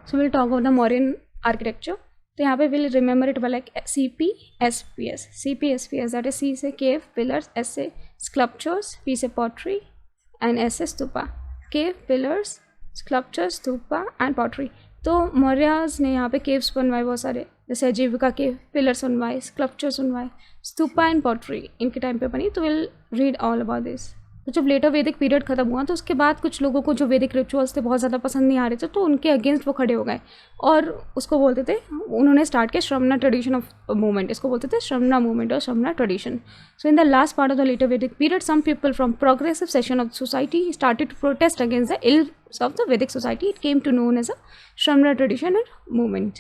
So will talk about the Mauryan architecture. तो यहाँ पे will remember it by like CPSPS. CPSPS that is C से cave pillars, S से sculptures, P से pottery and S से stupa. Cave pillars, sculptures, stupa and pottery. तो मौर्याज ने यहाँ पे केव्स बनवाए बहुत सारे, जैसे अजीविका केव, पिलर्स बनवाए, स्कल्पचर्स बनवाए, स्तूपा एंड पॉटरी इनके टाइम पे बनी. तो will read all about this. तो जब लेटर वैदिक पीरियड खत्म हुआ तो उसके बाद कुछ लोगों को जो वैदिक रिचुअल्स थे बहुत ज़्यादा पसंद नहीं आ रहे थे, तो उनके अगेंस्ट वो खड़े हो गए और उसको बोलते थे, उन्होंने स्टार्ट किया श्रमणा ट्रेडिशन ऑफ मूवमेंट. इसको बोलते थे श्रमणा मूवमेंट और Shramana tradition. So in the last part of the later Vedic period some people from progressive section of society started to protest against the ills of the Vedic society. It came to known as a Shramana tradition and movement.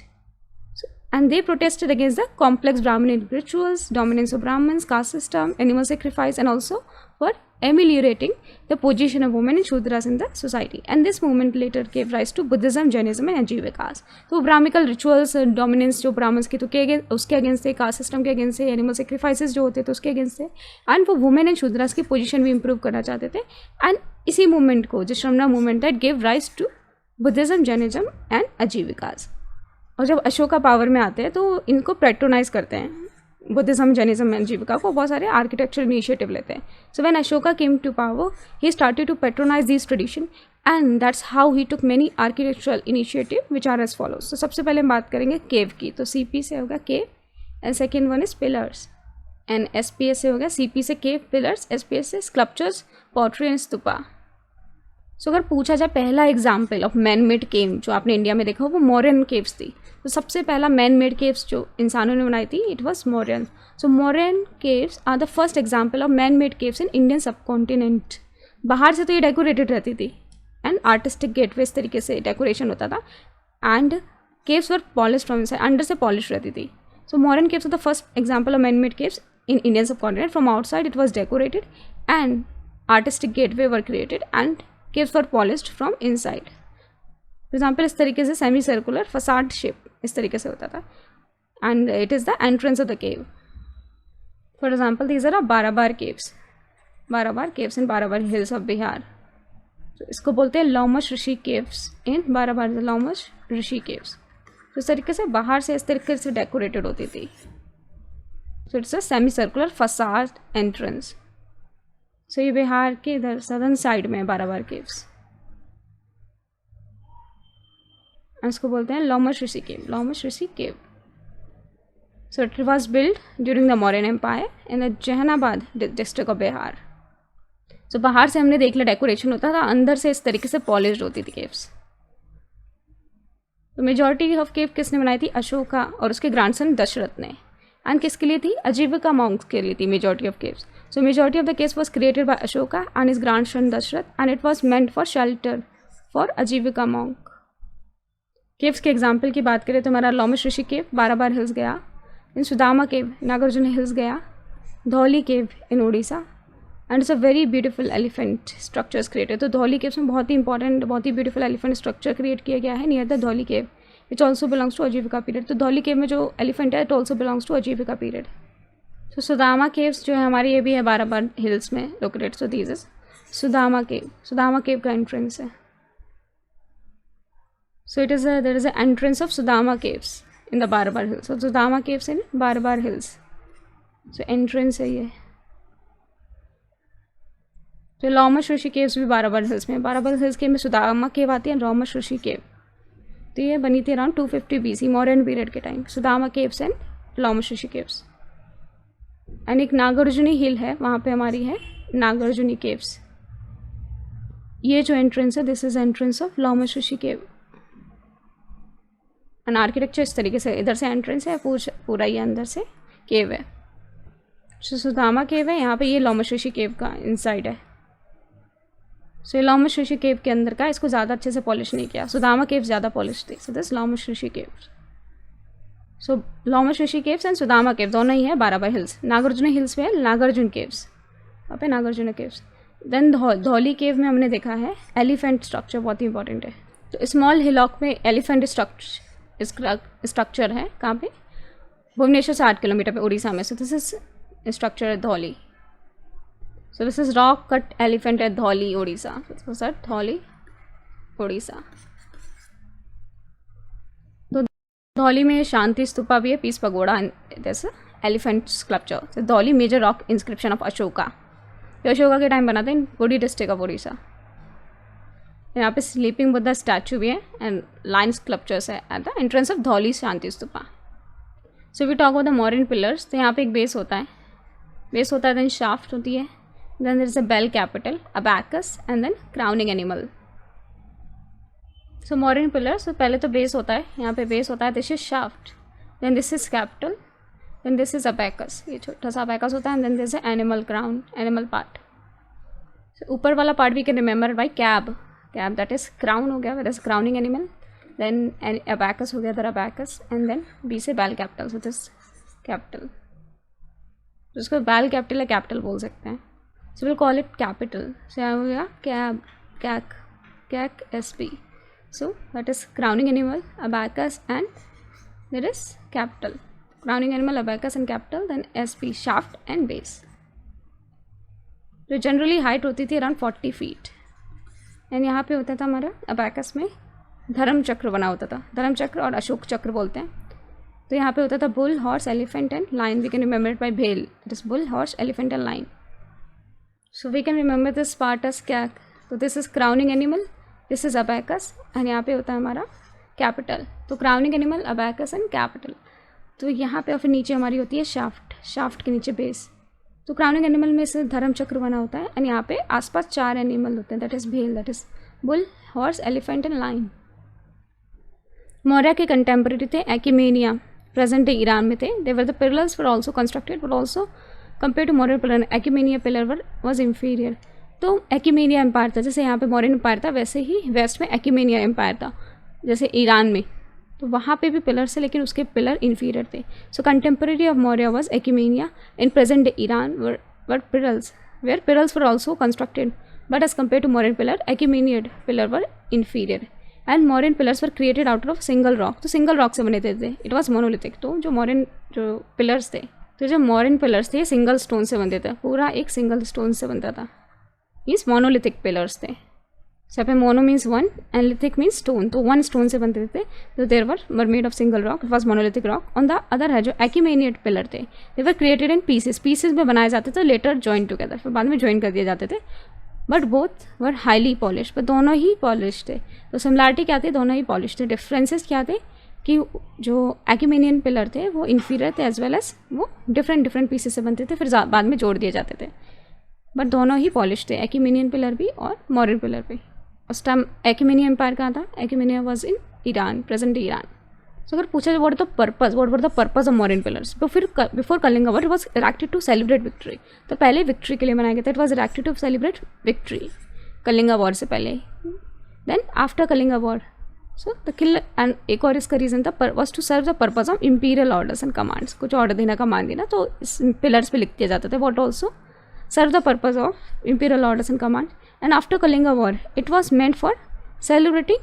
And they protested against the complex Brahminic rituals, dominance of Brahmins, caste system, animal sacrifice, and also for ameliorating the position of women and Shudras in the society. And this movement later gave rise to Buddhism, Jainism, and Ajivikas. तो ब्राह्मिकल rituals, dominance जो Brahmins की, तो उसके against थे, caste system के against थे, animal sacrifices जो होते थे उसके अगेंस्ट थे, एंड वो वुमेन एंड शूद्रास की पोजीशन भी इंप्रूव करना चाहते थे. एंड इसी मूवमेंट को, जो Shramana movement that give rise to Buddhism, Jainism and Ajivikas. और जब अशोका पावर में आते हैं तो इनको पेट्रोनाइज करते हैं, बुद्धिज्म, जैनिज्म एंड जीविका को, बहुत सारे आर्किटेक्चरल इनिशिएटिव लेते हैं. So when Ashoka came to power he started to patronise this tradition and that's how he took many architectural initiative which are as follows. तो सबसे पहले हम बात करेंगे केव की. तो CP से होगा cave and second one is pillars and SPS से होगा CP से केव, पिलर्स, SPS से स्कल्पचर्स, पॉटरी एंड स्तूपा. सो अगर पूछा जाए पहला एग्जाम्पल ऑफ मैन मेड केव जो आपने इंडिया में देखा वो मौर्यन केव्स थी. तो सबसे पहला मैन मेड केव्स जो इंसानों ने बनाई थी it was Mauryan. So Mauryan caves are the first example of man made caves in Indian subcontinent. बाहर से तो ये डेकोरेटेड रहती थी एंड आर्टिस्टिक गेटवे इस तरीके से डेकोरेशन होता था, and caves were polish from inside, अंडर से पॉलिश रहती थी. So Mauryan caves are the first example of man made caves in Indian subcontinent. From outside it was decorated and artistic gateway were created and caves were polished from inside. For example, इस तरीके से semi circular facade shape इस तरीके से होता था, and it is the entrance of the cave. For example these are Barabar caves, Barabar caves in Barabar hills of Bihar. तो इसको बोलते हैं Lomas Rishi caves in बाराबार, लौमश Rishi caves. तो इस तरीके से बाहर से इस तरीके से डेकोरेटेड होती थी. So it's a semi circular facade entrance. So ये बिहार के इधर सदर्न साइड में बाराबार केव्स. इसको बोलते हैं Lomas Rishi cave, Lomas Rishi cave. So it was build during the Mauryan empire in the Jehanabad district of Bihar. So बाहर से हमने देख लिया डेकोरेशन होता था, अंदर से इस तरीके से पॉलिश्ड होती थी केव्स. तो मेजॉरिटी ऑफ केव किसने बनाई थी? अशोका और उसके ग्रैंडसन दशरथ ने. एंड किसके लिए थी? अजीविका मॉन्क्स के लिए थी majority of caves. So majority of the caves was created by Ashoka and his grandson Dashrath, and it was meant for shelter for Ajivika monk. Caves के एग्जाम्पल की बात करें तो हमारा लौमश ऋषि केव Barabar hills Gaya, in Sudama cave Nagarjuna hills Gaya, Dhauli cave in Orissa, and it's a very beautiful elephant structures created. तो Dhauli caves में बहुत ही इंपॉर्टेंट, बहुत ही ब्यूटीफुल एलिफेंट स्ट्रक्चर क्रिएट किया गया है near the Dhauli cave which also belongs to Ajivika period. तो धौली केव में जो एलिफेंट है it also belongs to Ajivika period. तो सुदामा केव्स जो है हमारी ये भी है बाराबार हिल्स में located. So this is Sudama cave, Sudama cave का एंट्रेंस है. So it is there is a entrance of Sudama caves in the Barabar hills. So Sudama caves in Barabar hills. So entrance है ये. तो लौमश ऋषि केव्स भी बाराबार हिल्स में. बाराबार हिल्स के में सुदामा केव आती है, लौमश ऋषि केव. तो ये बनी थी अराउंड 250 BC मौर्यन पीरियड के time. Sudama caves and Lomas Rishi caves. And एक नागार्जुनी हिल है, वहाँ पे हमारी है नागार्जुनी केव्स. ये जो एंट्रेंस है this is entrance of Lomas Rishi cave. And architecture इस तरीके से, इधर से एंट्रेंस है, पूरा ये अंदर से केव है. सुदामा केव है, यहाँ पे ये लौमश ऋषि केव का इनसाइड है. सो ये लौमश ऋषि केव के अंदर का, इसको ज़्यादा अच्छे से पॉलिश नहीं किया. सुदामा केव ज़्यादा पॉलिश थी. So this Lomas Rishi cave. So Lomas Rishi caves and Sudama cave दोनों ही है बाराबार हिल्स. नागार्जुन हिल्स में है नागार्जुन केव्स, वहाँ पे Nagarjuna caves. Then Dhauli cave में हमने देखा है एलिफेंट स्ट्रक्चर, बहुत ही इंपॉर्टेंट है. तो स्मॉल हिलॉक में एलिफेंट स्ट्रक्चर है. कहाँ पे? भुवनेश्वर से 8 किलोमीटर पे उड़ीसा में. So this is structure at Dhauli. So this is rock cut elephant at Dhauli Orissa. Dhauli Orissa. Dhauli में शांति स्तूपा भी है, peace pagoda and this elephant sculpture. तो Dhauli major rock inscription of Ashoka, ये अशोका के टाइम बनाते हैं, पुरी डिस्ट्रिक्ट ऑफ उड़ीसा। यहाँ पे स्लीपिंग बुद्धा स्टैचू भी है एंड लाइन स्कल्पचर्स है at the entrance of Dhauli Shanti Stupa. So we talk about the modern pillars, तो यहाँ पे एक बेस होता है, देन शाफ्ट होती है, then there is a bell capital, abacus and then crowning animal. So modern pillars, तो पहले तो बेस होता है, यहाँ पे बेस होता है, this is shaft, then this is capital, then this is abacus, ये छोटा सा अबैकस होता है, and then this is animal crown, animal part. ऊपर वाला part we can remember by cab, cab that is crown हो गया, that is crowning animal, then abacus हो गया, that abacus, and then B से bell capital, so this capital, तो उसको बैल कैपिटल या कैपिटल बोल सकते हैं। So will call it capital. So यहाँ हो गया कैब, कैक, कैक S P, so that is crowning animal, abacus, and there is capital, crowning animal, abacus and capital, then sp shaft and base। तो जनरली हाइट होती थी अराउंड 40 फीट, एंड यहाँ पे होता था हमारा अबैकस में धर्म चक्र बना होता था, धर्म चक्र और अशोक चक्र बोलते हैं। तो यहाँ पे होता था bull, horse, elephant and lion, we can remember it by भेल, it is bull, horse, elephant and lion. So we can remember this part as कैक, तो this is crowning animal, this is abacus, and यहाँ पे होता है हमारा capital. तो crowning animal, abacus and capital. तो यहाँ पे और फिर नीचे हमारी होती है शाफ्ट, शाफ्ट के नीचे बेस। तो क्राउनिंग एनिमल में से धर्म चक्र बना होता है, एंड यहाँ पे आसपास 4 एनिमल होते हैं, दैट इज भेल, that is bull, horse, elephant and lion. Maurya के कंटेम्प्रेरी थे एक्मेनिया, प्रेजेंट डे ईरान में थे। They were the pillars were also constructed, but also compare to modern pillar Achaemenia pillar was inferior. तो Achaemenia empire था, जैसे यहाँ पे modern empire था, वैसे ही वेस्ट में एक्मेनिया एम्पायर था, जैसे ईरान में। तो वहाँ पे भी पिलर्स थे, लेकिन उसके पिलर इन्फीरियर थे। So contemporary of Maurya was Achaemenia, in present day Iran were pillars, where pillars were also constructed, but as compare to modern pillar Achaemenid pillar were inferior. And modern pillars were created out of single rock, तो single rock से बने थे, it was monolithic. तो जो modern जो pillars थे, तो जो मॉडर्न पिलर्स थे सिंगल स्टोन से बनते थे, पूरा एक सिंगल स्टोन से बनता था, मीन्स मोनोलिथिक पिलर्स थे। सब पे mono means one and lithic means stone, तो 1 स्टोन से बनते थे। तो there were made of single rock, it was monolithic rock. On the other है जो एक्मेनियड पिलर थे, they were created in pieces, pieces में बनाए जाते थे, लेटर जॉइन टुगेदर, फिर बाद में ज्वाइन कर दिए जाते थे। But both were highly polish, पर दोनों ही पॉलिश थे। तो सिमिलरिटी क्या थी, दोनों ही पॉलिश थे। डिफरेंसेस क्या थे कि जो एक्मेनियन पिलर थे वो इन्फीरियर थे, एज वेल एज वो डिफरेंट पीसेस से बनते थे, फिर बाद में जोड़ दिए जाते थे, बट दोनों ही पॉलिश थे, एक्मेनियन पिलर भी और मॉडर्न पिलर भी। उस टाइम एक्मेनियन एम्पायर कहाँ था, Achaemenia was in Iran, present Iran. So अगर पूछा what the purpose, what were the purpose of modern pillars, तो फिर before Kalinga war it was erected to celebrate victory. तो पहले विक्ट्री के लिए बनाया गया था, it was erected to celebrate victory Kalinga war से पहले। Then after Kalinga war, so the kill and एक और इसका रीजन था was to serve the purpose of imperial orders and commands, कुछ ऑर्डर देना, कमांड देना, तो इस पिलर्स पे लिख दिया जाता था। What also serve the purpose of imperial orders and commands. And after Kalinga war, it was meant for celebrating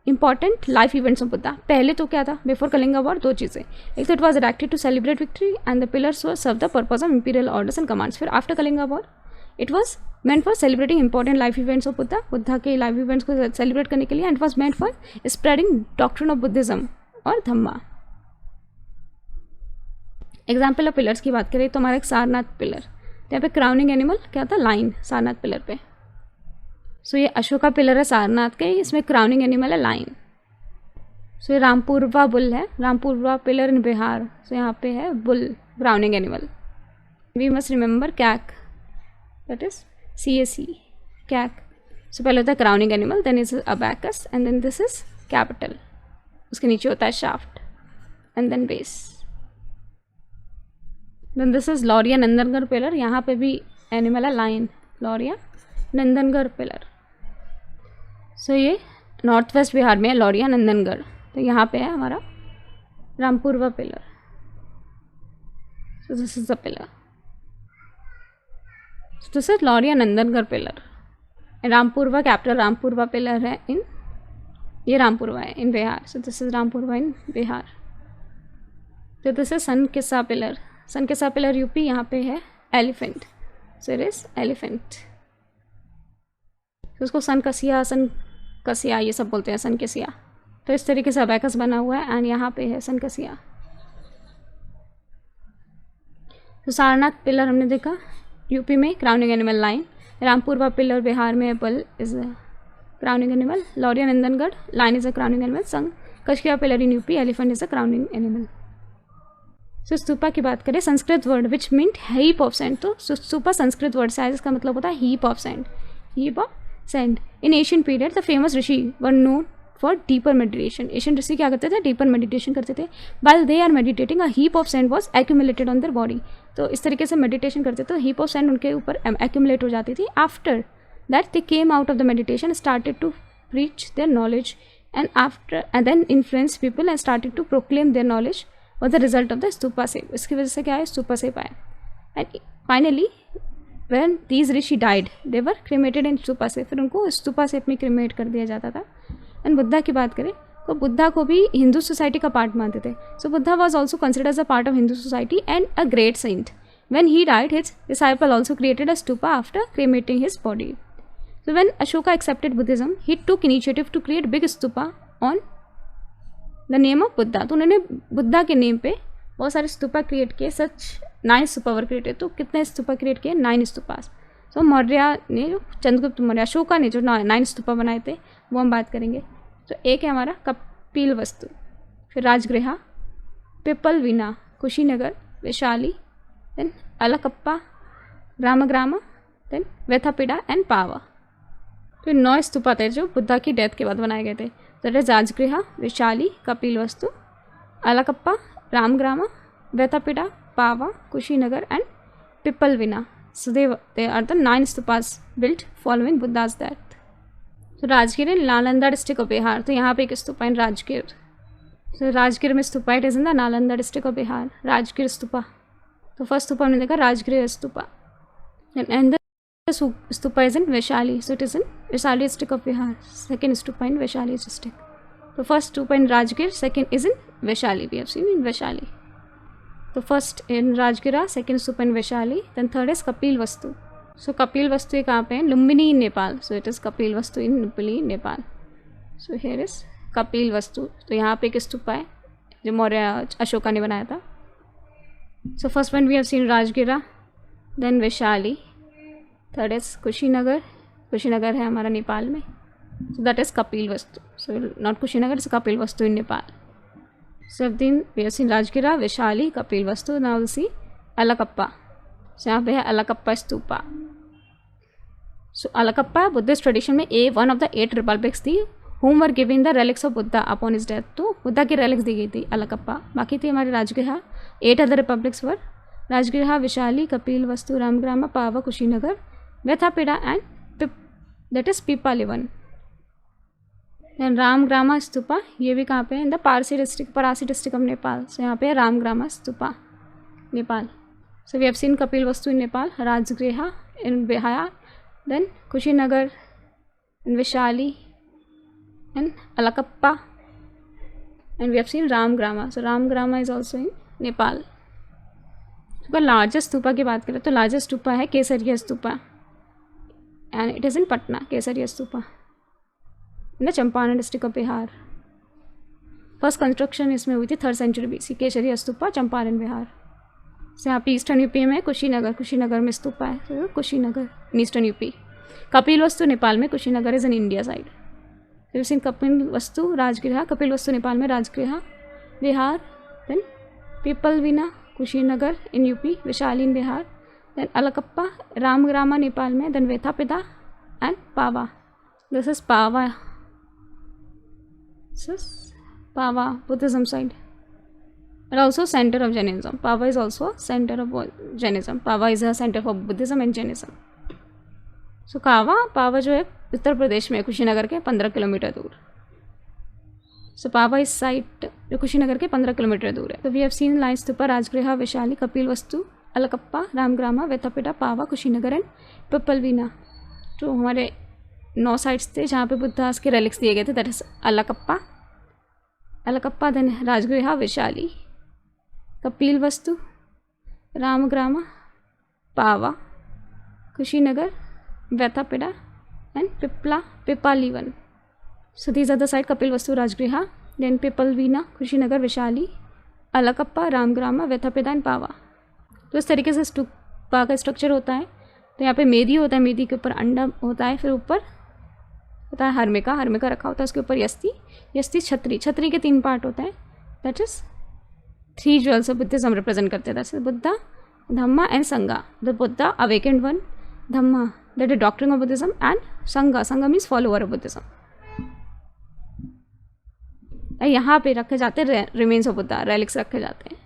important life events of Buddha. पहले तो क्या था, before Kalinga war 2 चीज़ें, एक तो it was erected to celebrate victory and the pillars were serve the purpose of imperial orders and commands. फिर after Kalinga war, it was meant for celebrating important life events of Buddha, Buddha के life events को celebrate करने के लिए, and it was meant for spreading doctrine of Buddhism और धम्मा। Example of pillars की बात करें तो हमारा एक सारनाथ पिलर, यहाँ पे क्राउनिंग एनिमल क्या था, लाइन, सारनाथ पिलर पे। सो ये अशोका पिलर है सारनाथ के, इसमें क्राउनिंग एनिमल है लाइन। सो ये रामपुरवा बुल है, Rampurva pillar in Bihar. So यहाँ पे है bull, crowning animal. We must remember CAC, that is CAC, CAC. So पहले होता है crowning animal, then is abacus and then this is capital, उसके नीचे होता है shaft and then base. Then this is Lauriya Nandangarh pillar, यहाँ पे भी एनिमल है लाइन, लौरिया नंदनगढ़ पिलर। सो ये नॉर्थ वेस्ट बिहार में है लौरिया नंदनगढ़, तो यहाँ पे है हमारा Rampurva pillar. So this is the pillar, so this is Lauriya Nandangarh pillar. Rampurva capital Rampurva pillar है इन, ये रामपुरवा है in Bihar. So this is Rampurva in Bihar. तो this is Sankissa pillar, Sankissa pillar UP, यहाँ पे है elephant, so it is elephant. उसको सन कसिया ये सब बोलते हैं, सन कसिया। तो इस तरीके से अबैकस बना हुआ है एंड यहाँ पे है सनकसिया। तो सारनाथ पिलर हमने देखा यूपी में crowning animal lion, Rampurva pillar Bihar में bull is crowning animal, Lauriya Nandangarh lion is a crowning animal, Sankissa pillar in UP elephant is a crowning animal. So stupa की बात करें, Sanskrit word which meant heap of sand, तो stupa Sanskrit word से जिसका मतलब होता है heap of sand, heap of sand. In Asian period the famous rishi were known for deeper meditation, Asian ऋषि क्या करते थे, डीपर मेडिटेशन करते थे। while they are meditating a heap of sand was accumulated on their body, तो इस तरीके से meditation करते थे तो हीप ऑफ सैंड उनके ऊपर एक्यूमुलेट हो जाती थी। After that they came out of the meditation, started to preach their knowledge and then influence people and started to proclaim their knowledge was the result of the stupa shape। इसकी वजह से क्या है, stupa shape आया। and finally when these rishi died they were cremated in stupa shape, फिर उनको stupa shape में cremate कर दिया जाता था। एंड बुद्धा की बात करें तो बुद्धा को भी हिंदू सोसाइटी का पार्ट मानते थे। So Buddha was also considered as a part of Hindu society and a great saint. When he died his disciple also created a stupa after cremating his body. So when Ashoka accepted Buddhism he took initiative to create big stupa on the name of Buddha, तो उन्होंने बुद्धा के name पे बहुत सारे stupa create किए। सच 9 स्तूपा वर created, तो कितने stupa create किए, 9 स्तूपास। सो मौर्य ने, चंद्रगुप्त मौर्य, अशोका ने जो 9 स्तूपा बनाए थे वो हम बात करेंगे। तो एक है हमारा कपिल वस्तु, फिर Rajgriha, Pippalivana, Kushinagar, Vaishali, then Allakappa, Ramagrama, then Vethadipa and Pava. तो 9 स्तूपा थे जो बुद्धा की डेथ के बाद बनाए गए थे। तो Rajgriha, Vaishali, Kapilvastu, Allakappa, Ramagrama, Vethadipa, Pava, Kushinagar and Pippalivana. So they are the 9 stupas built following Buddha's death। तो राजगीर इन नालंदा डिस्ट्रिक्ट ऑफ बिहार, तो यहाँ पे एक स्तूपा इन राजगीर। तो राजगीर में stupa it is in the Nalanda district of Bihar, Rajgir stupa. तो फर्स्ट स्तूपा हमने देखा Rajgir stupa and the stupa is in Vaishali, so it is in Vaishali district of Bihar. Second stupa in Vaishali district. तो first stupa in Rajgir, second is in Vaishali, we have seen in Vaishali. तो first in Rajgira, second stupa in Vaishali, then third is Kapilvastu. So Kapil वस्तु कहाँ पे है, Lumbini in Nepal, so it is Kapilvastu in Lumbini Nepal. So here is Kapilvastu. तो यहाँ पे एक स्तूपा है जो मौर्य अशोका ने बनाया था। So first one we have seen Rajgira, then Vaishali, third is Kushinagar, Kushinagar है हमारा नेपाल में, so that is Kapilvastu. So not Kushinagar, is Kapilvastu in Nepal. So then we have seen Rajgira, Vaishali, Kapil Vastu. Now we'll see Alakappa. So यहाँ पे है अलकप्पा stupa. So अलकप्पा Buddhist tradition में one of the 8 republics थी whom were given the relics of Buddha upon his death। तो बुद्धा की relics दी गई थी अलकप्पा। बाकी थी हमारी Rajgriha, 8 other republics were Rajgriha, Vaishali, Kapilvastu, Ramagrama, Pava, Kushinagar, Vethadipa and that is Pipalivan। And Ramagrama stupa, ये भी कहाँ पे है, in the Parasi district, Parasi district of Nepal. So यहाँ पे है Ramagrama stupa, Nepal. So we have seen Kapilvastu in Nepal, Rajgriha in Bihar, then Kushinagar in Vaishali and Allakappa, and we have seen Ramagrama. So Ramagrama is also in Nepal. अगर largest stupa की बात करें तो लार्जेस्ट स्तूपा है Kesariya stupa and it is in Patna, Kesariya stupa in the Champaran district of Bihar. First construction इसमें हुई थी 3rd century BC, Kesariya stupa, Champaran Bihar. से यहाँ पे ईस्टर्न यूपी में कुशीनगर, कुशीनगर में स्तूपा है, तो Kushinagar in eastern UP. Kapilvastu Nepal में, Kushinagar is in India side. फिर सिंह कपिल वस्तु राजगृहा, कपिल वस्तु नेपाल में, Rajgriha Bihar, then Pippalivana, Kushinagar in UP, Vaishali in Bihar, then Allakappa, Ramagrama Nepal में, then Vethadipa and Pava. This is Pava, Pava Buddhism side, and also center of Jainism. Pava is also a center of Jainism. Pava is a center for Buddhism and Jainism. So Pava जो है उत्तर प्रदेश में, कुशीनगर के 15 kilometre दूर। So Pava इस site जो कुशीनगर के 15 kilometre दूर है। तो we have seen nine stupa, Rajgriha, Vaishali, Kapilvastu, Allakappa, Ramagrama, Vethadipa, Pava, Kushinagar and पिपलवीना। तो हमारे 9 साइट्स थे जहाँ पे बुद्धास के रेलिक्स दिए गए थे, that is Allakappa, then Rajgriha, Vaishali, Kapilvastu, Ramagrama, Pava, Kushinagar, Vethadipa and Pippalivana. So these are the site, Kapilvastu, Rajgriha, then Pippalivana, Kushinagar, Vaishali, Allakappa, Ramagrama, Vethadipa and Pava. तो इस तरीके से स्तूपा का स्ट्रक्चर होता है। तो यहाँ पे मेदी होता है, मेदी के ऊपर अंडा होता है, फिर ऊपर होता है हर्मिका, हर्मिका रखा होता है, उसके ऊपर यस्ती, यस्ती छतरी, छतरी के 3 पार्ट होते हैं, that is 3 jewels of Buddhism represent करते हैं, that is Buddha, Dhamma and Sangha. The Buddha awakened one, Dhamma that is doctrine of Buddhism and Sangha, Sangha means follower of Buddhism. यहाँ पे रखे जाते हैं रिमेन्स ऑफ बुद्धा, रेलिक्स रखे जाते हैं।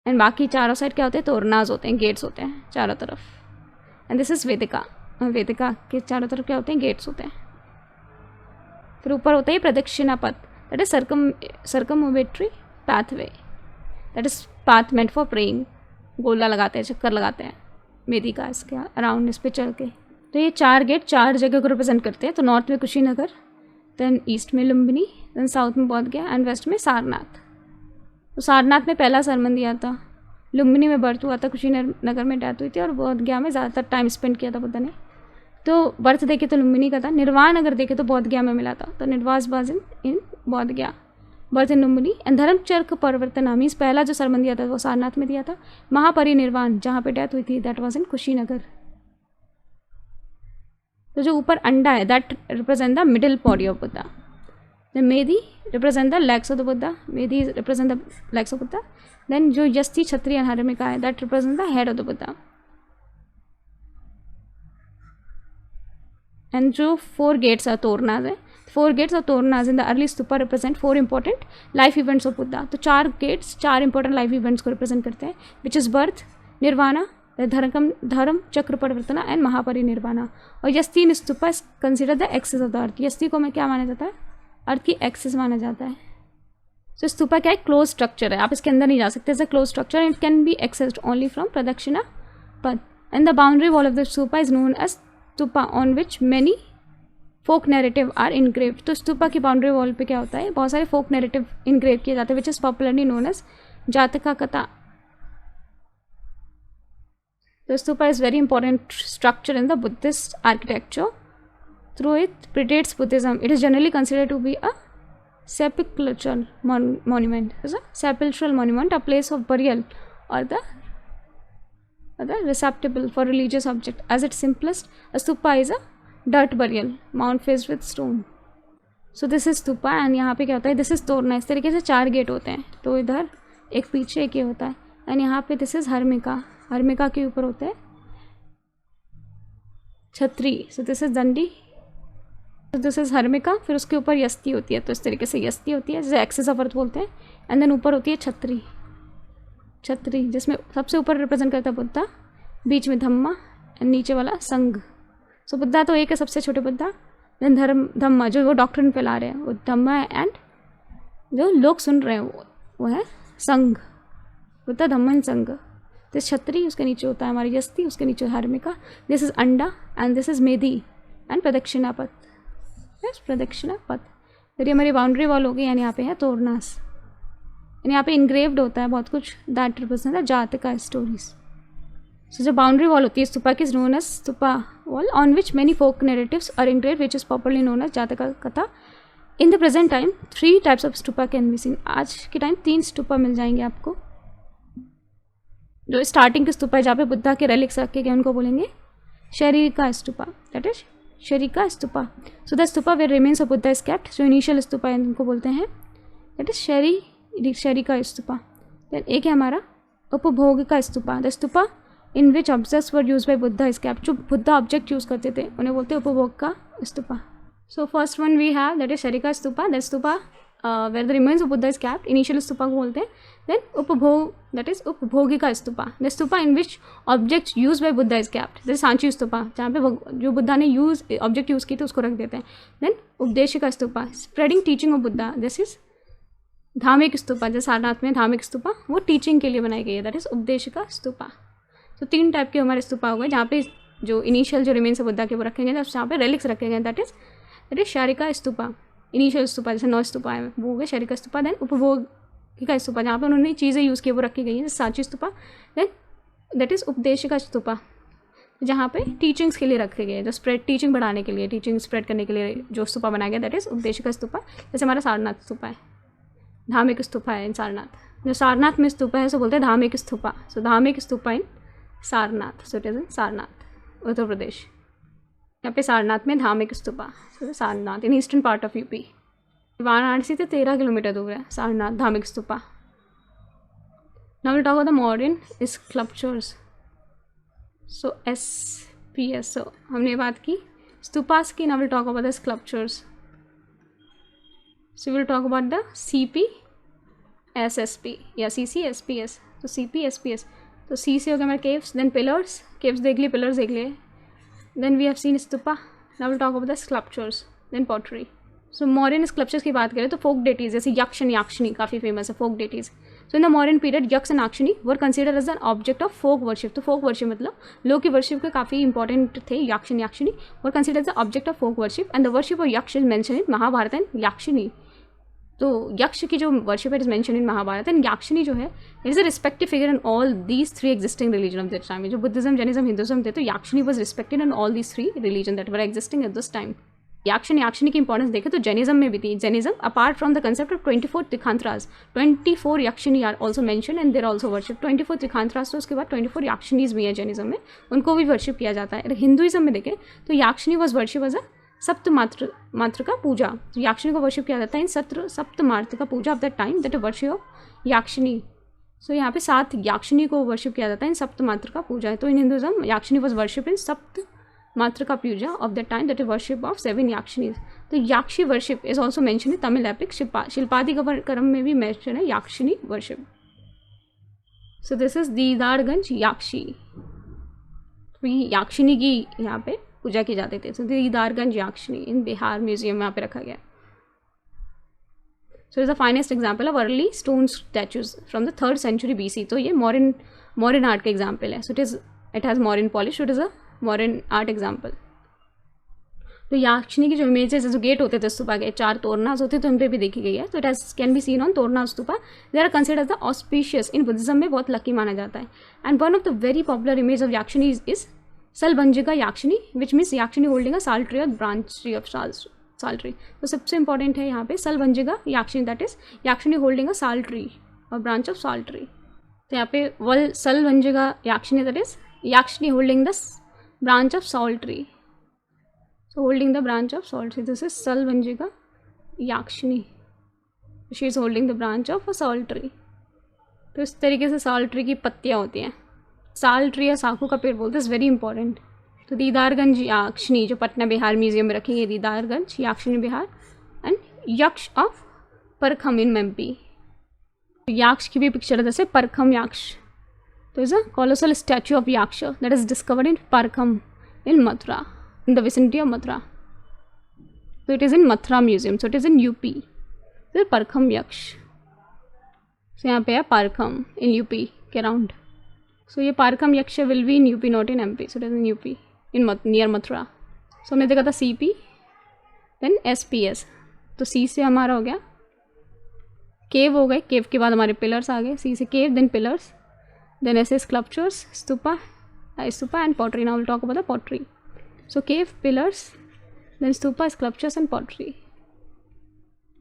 एंड बाकी चारों साइड क्या होते हैं, तोरनाज होते हैं, गेट्स होते हैं चारों तरफ। एंड दिस इज वेदिका, वेदिका के चारों तरफ क्या होते हैं, गेट्स होते हैं। फिर ऊपर होता है pradakshina patha, that is circumambulatory pathway, that is path meant for praying. गोला लगाते हैं, चक्कर लगाते हैं मेदी का इसके अराउंड, इस पे चल के। तो ये 4 गेट 4 जगह को रिप्रेजेंट करते हैं। तो नॉर्थ में कुशीनगर, देन ईस्ट में लुम्बिनी, देन साउथ में बोध गया एंड वेस्ट में सारनाथ। तो सारनाथ में पहला सरमन दिया था, लुम्बिनी में बर्थ हुआ था, कुशीनगर में डेथ हुई थी, और बोध गया में ज़्यादातर टाइम स्पेंड किया था बुद्धा ने। तो बर्थ देखे तो लुम्बिनी का था, निर्वाण अगर देखे तो बोध गया में मिला था। तो निर्वास वाज इन बोध गया, बर्थ इन लुम्बिनी। एंड धर्मचर्क परिवर्तन मीन्स पहला जो सरमन दिया था वो सारनाथ में दिया था। महापरिनिर्वाण जहाँ पे डेथ हुई थी दैट वाज इन कुशीनगर। तो जो ऊपर अंडा है that represent the middle body of Buddha. The medhi represent the legs of the Buddha, medhi represent the legs of Buddha. Then जो यस्ती, छत्री एंड हर्मिका है that represent the head of the Buddha. And जो 4 गेट्स और तोरनाज है, 4 गेट्स और toranas in the early stupa represent 4 important life events of Buddha. तो 4 gates 4 important life events को represent करते हैं, विच इज़ बर्थ, निर्वाणा, धर्म चक्र परिवर्तना एंड महापरिनिर्वाणा। और yashti in stupa is consider the axis of the earth. Yashti को मैं क्या माना जाता है, अर्थ की एक्सेस माना जाता है। तो स्तूपा क्या है, क्लोज स्ट्रक्चर है, आप इसके अंदर नहीं जा सकते, is a close structure, it can be accessed only from pradakshina path. And the boundary wall of the stupa is known as stupa on which many folk narrative are engraved. तो स्तूपा की बाउंड्री वॉल पे क्या होता है, बहुत सारे फोक नैरेटिव इनग्रेव किए जाते हैं, which is popularly known as Jataka katha. The stupa is very important structure in the Buddhist architecture. Through it predates Buddhism. It is generally considered to be a sepulchral monument. It's a sepulchral monument, a place of burial or the receptacle for religious object. As its simplest, a stupa is a dirt burial, mound faced with stone. So this is stupa and यहाँ पे क्या होता है, this is तोरना। इस तरीके से 4 gate होते हैं, तो इधर एक पीछे एक ये होता है। एंड यहाँ पे दिस इज हर्मिका, हर्मिका के ऊपर होता है छतरी। सो दिस इज दंडी, तो दिस इज हर्मिका। फिर उसके ऊपर यस्ती होती है, तो इस तरीके से यस्ती होती है जिसे एक्सेस ऑफ अर्थ बोलते हैं। एंड देन ऊपर होती है छतरी, छतरी जिसमें सबसे ऊपर रिप्रेजेंट करता है बुद्धा, बीच में धम्मा एंड नीचे वाला संघ। सो बुद्धा तो एक है, सबसे छोटे बुद्धा। देन धम्मा जो वो डॉक्ट्रिन फैला रहे हैं वो धम्मा है, एंड जो लोग सुन रहे हैं वो है संघ, बुद्धा धम्मा एंड संघ। दिस छतरी, उसके नीचे होता है हमारी यस्ती, उसके नीचे हर्मिका। दिस इज अंडा and this is Modi and प्रदक्षिणा पथ। यस, प्रदक्षिणा पथ। फिर ये हमारी बाउंड्री वॉल होगी, यानी यहाँ पे है तोरनास, यानी यहाँ पे इनग्रेव्ड होता है बहुत कुछ, that represent the Jataka stories. So जो बाउंड्री वॉल होती है स्तूपा की, known as stupa wall on which many folk narratives are engraved, which is popularly known as Jataka katha. In the present time 3 types of stupa can be seen. आज के time 3 stupa मिल जाएंगे आपको। जो starting के स्तूपा है जहाँ पे बुद्धा के रेलिक्स रखे गए उनको बोलेंगे sharirika stupa, that is sharirika stupa. So the stupa where remains of Buddha is kept. जो इनिशियल स्तूपा है उनको बोलते हैं that is sharirika stupa. Then एक है हमारा उपभोग का stupa, the stupa in which objects were use by Buddha is kept. जो बुद्धा ऑब्जेक्ट यूज करते थे उन्हें बोलते हैं उपभोग का stupa. So first one we have that is sharirika stupa, that stupa where the remains of Buddha is kept, initial stupa को बोलते हैं। then उपभोग, that is उपभोगिका stupa, the stupa in which objects used by Buddha is kept, this is Sanchi stupa, जहाँ पे जो बुद्धा ने object use किए थे उसको रख देते हैं। then उपदेशिका stupa, spreading teaching of Buddha, this is धार्मिक स्तूपा, जैसे सारनाथ में धार्मिक स्तूपा वो टीचिंग के लिए बनाई गई है, दैट इज उपदेशिका स्तूपा। तो 3 टाइप के हमारे स्तूपा हो गए, जहाँ पे जो इनिशियल जो रिमेन्स बुद्धा के वो रखे गए, जहाँ पे रेलिक्स रखे गए, that is Sharika stupa. Initial stupa जैसे 9 स्तूपा है वो हो गए शारिका स्तूपा। देन उपभोगिका स्तूपा, जहाँ पे उन्होंने चीज़ें यूज़ की वो रखी गई हैं, जैसे Sanchi stupa. Then that is upadeshika stupa, जहाँ पे टीचिंग्स के लिए रखे गए, जो स्प्रेड टीचिंग बढ़ाने के लिए, टीचिंग स्प्रेड करने के लिए जो स्तूपा बनाया गया, दैट इज़ उपदेशिका स्तूपा। जैसे हमारा सारनाथ स्तूपा है, धार्मिक स्तूपा है इन सारनाथ। जो सारनाथ में स्तूपा है सो बोलते हैं धार्मिक stupa. So Dhamek stupa in Sarnath, so it is in Sarnath, Uttar Pradesh. यहाँ पे सारनाथ में Dhamek stupa, so Sarnath in eastern part of UP. Varanasi से 13 किलोमीटर दूर है Sarnath Dhamek stupa. Now will talk about the modern sculptures. So SPS, so हमने बात की स्तूपास की। Now will talk about the sculptures. So will talk about the CPSSP या CCSPS। तो CPSPS, तो C से हो गया हमारे केव्स, देन पिलर्स, केव्स देख लिए, पिलर्स देख लिए, then we have seen stupa. Now will talk about the sculptures, then pottery. So modern sculptures की बात करें तो फोक डेटीज जैसे यक्ष एंड याक्षिणी काफ़ी फेमस है, folk deities. So in the modern period yaksha and yakshini were consider as an object of folk worship. तो folk worship मतलब लोग की वर्शिप के काफ़ी इंपॉर्टेंट थे yaksha and yakshini, were consider as the object of folk worship and the worship of yaksha is mention in Mahabharata and yakshini. तो यक्ष की जो worship is mention in Mahabharata and yakshini जो है it is a respective figure in all these 3 existing religion of that time. जो Buddhism, Jainism, Hinduism थे तो yakshini was respected in all these 3 religion that were existing at this time. Yakshini की importance देखें तो Jainism में भी थी। Jainism apart from the concept of 24 Tirthankaras, 24 yakshini are also mention and there also worship. 24 Tirthankaras तो उसके बाद 24 याक्षिनीज भी है जैनिज्म में, उनको भी वर्शिप किया जाता है। अगर हिंदुइज्म में देखें तो याक्षिणी वॉज वर्शिप एज अ सप्त मात्र का पूजा। तो याक्षिणी को वर्शिप किया जाता है इन Saptamatrika puja of the time that worship of yakshini. So यहाँ पे 7 याक्षिणी को वर्शिप किया जाता है इन सप्त मात्र का पूजा है। तो in Hinduism yakshini was worship in Saptamatrika puja of the time that worship of 7 yakshinis. तो yakshi worship is also mention in Tamil epic Silappatikaram में भी मेंशन है yakshini worship. So this is Didarganj yakshi. तो याक्षिणी की यहाँ पे पूजा की जाती थी। So Didarganj yakshini in Bihar museum में यहाँ पे रखा गया। So is the finest example of early stone statues from the 3rd century BC। तो ये मॉडर्न आर्ट का एग्जाम्पल है। So it has modern polish, it is a modern art example. तो याक्षिणी की जो इमेजेस जो गेट होते थे स्तूपा के 4 तोरनास होते तो उन पर भी देखी गई है। तो it has can be seen on torana stupa. They are consider the auspicious, in Buddhism में बहुत लकी माना जाता है। And one of the very popular image of yakshini is Salabhanjika yakshini which means yakshini holding a sal tree और branch tree of sal tree. तो सबसे important है यहाँ पे Salabhanjika yakshini, that is yakshini holding a sal tree और ब्रांच ऑफ साल ट्री। तो यहाँ पे Salabhanjika yakshini that is yakshini holding the branch of salt tree, so holding the branch of salt tree, this is Salvanjika Yakshini, she is holding the branch of a salt tree। तो इस तरीके से साल tree की पत्तियाँ होती हैं, साल ट्री या साखू का पेड़ बोलते हैं, इज़ वेरी इंपॉर्टेंट। तो दीदारगंज याक्षिणी जो पटना बिहार म्यूजियम में रखी है, दीदारगंज याक्षिणी बिहार। एंड यक्ष ऑफ परखम इन MP, याक्ष की भी पिक्चर है जैसे परखम याक्ष। तो is a colossal statue of Yaksha that is discovered in Parkham in Mathura, in the vicinity of Mathura. So it is in Mathura Museum, so it is in UP. So Parkham Yaksh. So यहाँ पे है Parkham in UP के around. So ये Parkham Yaksha will be in UP, not in MP. So it is in UP, in near Mathura. So हमने देखा था CP, then SPS. तो C से हमारा हो गया केव हो गए, केव के बाद हमारे पिलर्स आ गए, C से केव, then pillars. Then SS sculptures, stupa and pottery. Now we'll talk about the pottery. So cave, pillars, then stupa, sculptures and pottery.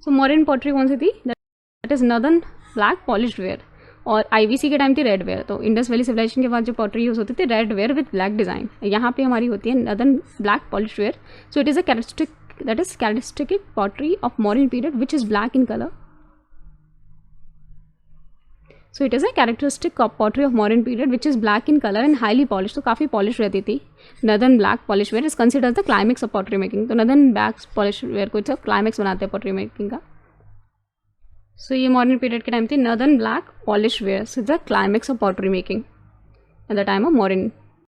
So modern pottery कौन सी थी? That is northern black polished ware, और IVC के time थी red ware. तो Indus valley civilisation के बाद जो pottery use होती थी red ware with black design, यहाँ पे हमारी होती है northern black polished where. So it is a characteristic pottery of modern period which is black in colour. So it is a characteristic pottery of modern period which is black in colour and highly polish. तो काफ़ी polish रहती थी। Northern black polish ware is consider the climax of pottery making. तो northern black polish ware को climax बनाते हैं pottery making का। So ये मॉडर्न पीरियड के टाइम थी northern black polish ware is the climax of pottery making at the time of modern